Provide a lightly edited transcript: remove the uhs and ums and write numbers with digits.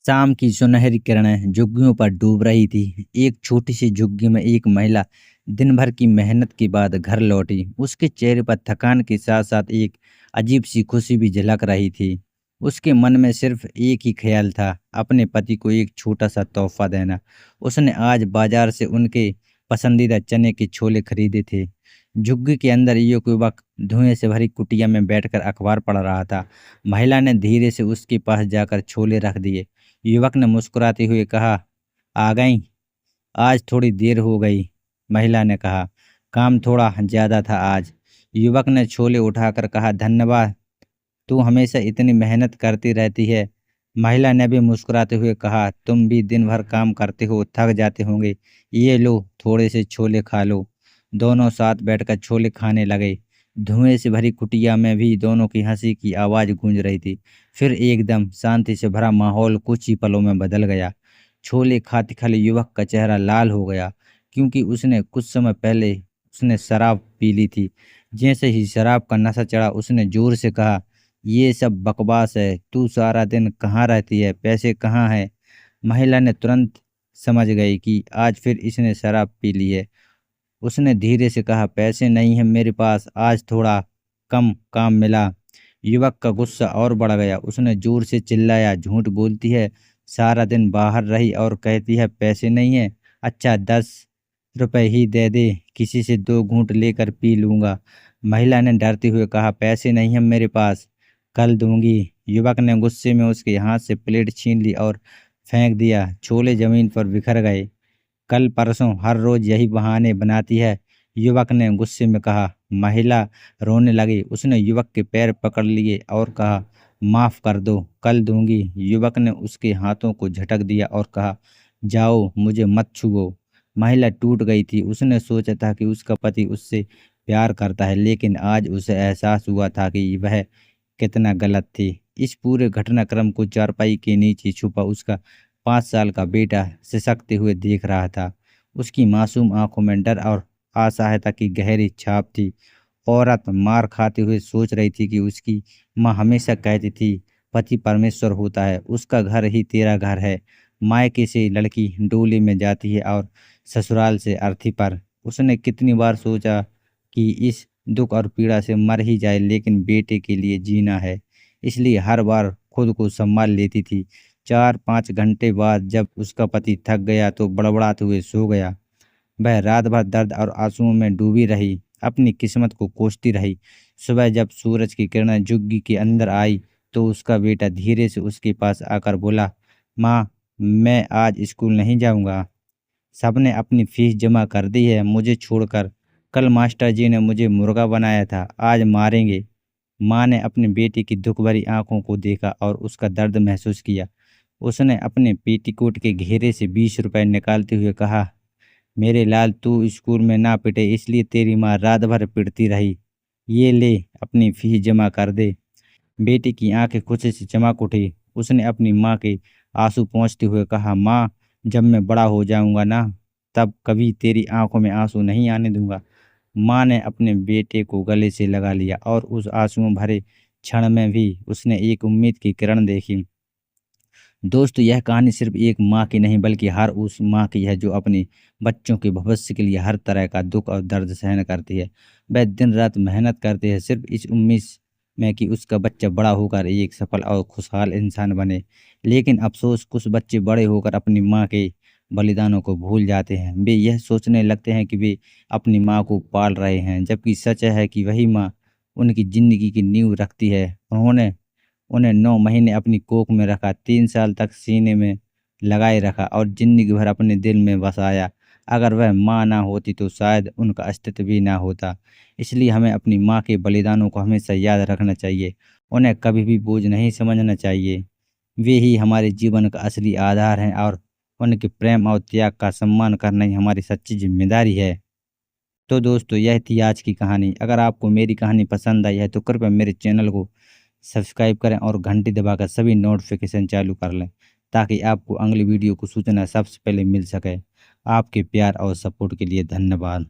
शाम की सुनहरी किरणें झुग्गियों पर डूब रही थी। एक छोटी सी झुग्गी में एक महिला दिन भर की मेहनत के बाद घर लौटी। उसके चेहरे पर थकान के साथ साथ एक अजीब सी खुशी भी झलक रही थी। उसके मन में सिर्फ एक ही ख्याल था, अपने पति को एक छोटा सा तोहफा देना। उसने आज बाजार से उनके पसंदीदा चने के छोले खरीदे थे। झुग्गी के अंदर एक युवक धुएं से भरी कुटिया में बैठकर अखबार पढ़ रहा था। महिला ने धीरे से उसके पास जाकर छोले रख दिए। युवक ने मुस्कुराते हुए कहा, आ गई? आज थोड़ी देर हो गई। महिला ने कहा, काम थोड़ा ज्यादा था आज। युवक ने छोले उठाकर कहा, धन्यवाद, तू हमेशा इतनी मेहनत करती रहती है। महिला ने भी मुस्कुराते हुए कहा, तुम भी दिन भर काम करते हो, थक जाते होंगे। ये लो, थोड़े से छोले खा लो। दोनों साथ बैठकर छोले खाने लगे। धुएं से भरी कुटिया में भी दोनों की हंसी की आवाज गूंज रही थी। फिर एकदम शांति से भरा माहौल कुछ ही पलों में बदल गया। छोले खाते खाते युवक का चेहरा लाल हो गया, क्योंकि उसने कुछ समय पहले उसने शराब पी ली थी। जैसे ही शराब का नशा चढ़ा, उसने जोर से कहा, ये सब बकवास है, तू सारा दिन कहाँ रहती है, पैसे कहाँ है? महिला ने तुरंत समझ गई कि आज फिर इसने शराब पी ली है। उसने धीरे से कहा, पैसे नहीं है मेरे पास, आज थोड़ा कम काम मिला। युवक का गुस्सा और बढ़ गया। उसने जोर से चिल्लाया, झूठ बोलती है, सारा दिन बाहर रही और कहती है पैसे नहीं है। अच्छा, 10 रुपए ही दे दे, किसी से 2 घूंट लेकर पी लूंगा। महिला ने डरते हुए कहा, पैसे नहीं है मेरे पास, कल दूंगी। युवक ने गुस्से में उसके हाथ से प्लेट छीन ली और फेंक दिया। छोले जमीन पर बिखर गए। कल परसों हर रोज यही बहाने बनाती है, युवक ने गुस्से में कहा। महिला रोने लगी। उसने युवक के पैर पकड़ लिए और कहा, माफ कर दो, कल दूंगी। युवक ने उसके हाथों को झटक दिया और कहा, जाओ, मुझे मत छुओ। महिला टूट गई थी। उसने सोचा था कि उसका पति उससे प्यार करता है, लेकिन आज उसे एहसास हुआ था कि वह कितना गलत थी। इस पूरे घटनाक्रम को चारपाई के नीचे छुपा उसका 5 साल का बेटा सिसकते हुए देख रहा था। उसकी मासूम आंखों में डर और असहायता की गहरी छाप थी। औरत मार खाते हुए सोच रही थी कि उसकी माँ हमेशा कहती थी, पति परमेश्वर होता है, उसका घर ही तेरा घर है। मायके से लड़की डोली में जाती है और ससुराल से अर्थी पर। उसने कितनी बार सोचा कि इस दुख और पीड़ा से मर ही जाए, लेकिन बेटे के लिए जीना है, इसलिए हर बार खुद को संभाल लेती थी। 4-5 घंटे बाद जब उसका पति थक गया तो बड़बड़ाते हुए सो गया। वह रात भर दर्द और आंसुओं में डूबी रही, अपनी किस्मत को कोसती रही। सुबह जब सूरज की किरणें झुग्गी के अंदर आई तो उसका बेटा धीरे से उसके पास आकर बोला, माँ, मैं आज स्कूल नहीं जाऊंगा। सबने अपनी फीस जमा कर दी है, मुझे छोड़कर। कल मास्टर जी ने मुझे मुर्गा बनाया था, आज मारेंगे। माँ ने अपने बेटे की दुख भरी आंखों को देखा और उसका दर्द महसूस किया। उसने अपने पेटीकोट के घेरे से 20 रुपए निकालते हुए कहा, मेरे लाल, तू स्कूल में ना पिटे इसलिए तेरी माँ रात भर पिटती रही। ये ले, अपनी फीस जमा कर दे। बेटे की आंखें खुशी से चमक उठी। उसने अपनी माँ के आंसू पोंछते हुए कहा, माँ, जब मैं बड़ा हो जाऊंगा ना, तब कभी तेरी आंखों में आंसू नहीं आने दूंगा। माँ ने अपने बेटे को गले से लगा लिया और उस आंसुओं भरे क्षण में भी उसने एक उम्मीद की किरण देखी। दोस्तों, यह कहानी सिर्फ एक माँ की नहीं बल्कि हर उस माँ की है जो अपने बच्चों के भविष्य के लिए हर तरह का दुख और दर्द सहन करती है। वह दिन रात मेहनत करती है, सिर्फ इस उम्मीद में कि उसका बच्चा बड़ा होकर एक सफल और खुशहाल इंसान बने। लेकिन अफसोस, कुछ बच्चे बड़े होकर अपनी माँ के बलिदानों को भूल जाते हैं। वे यह सोचने लगते हैं कि वे अपनी माँ को पाल रहे हैं, जबकि सच है कि वही माँ उनकी जिंदगी की नींव रखती है। उन्होंने उन्हें 9 महीने अपनी कोख में रखा, 3 साल तक सीने में लगाए रखा और जिंदगी भर अपने दिल में बसाया। अगर वह माँ ना होती तो शायद उनका अस्तित्व भी ना होता। इसलिए हमें अपनी माँ के बलिदानों को हमेशा याद रखना चाहिए, उन्हें कभी भी बोझ नहीं समझना चाहिए। वे ही हमारे जीवन का असली आधार हैं और उनके प्रेम और त्याग का सम्मान करना ही हमारी सच्ची जिम्मेदारी है। तो दोस्तों, यह थी आज की कहानी। अगर आपको मेरी कहानी पसंद आई है तो कृपया मेरे चैनल को सब्सक्राइब करें और घंटी दबाकर सभी नोटिफिकेशन चालू कर लें, ताकि आपको अगली वीडियो को सूचना सबसे पहले मिल सके। आपके प्यार और सपोर्ट के लिए धन्यवाद।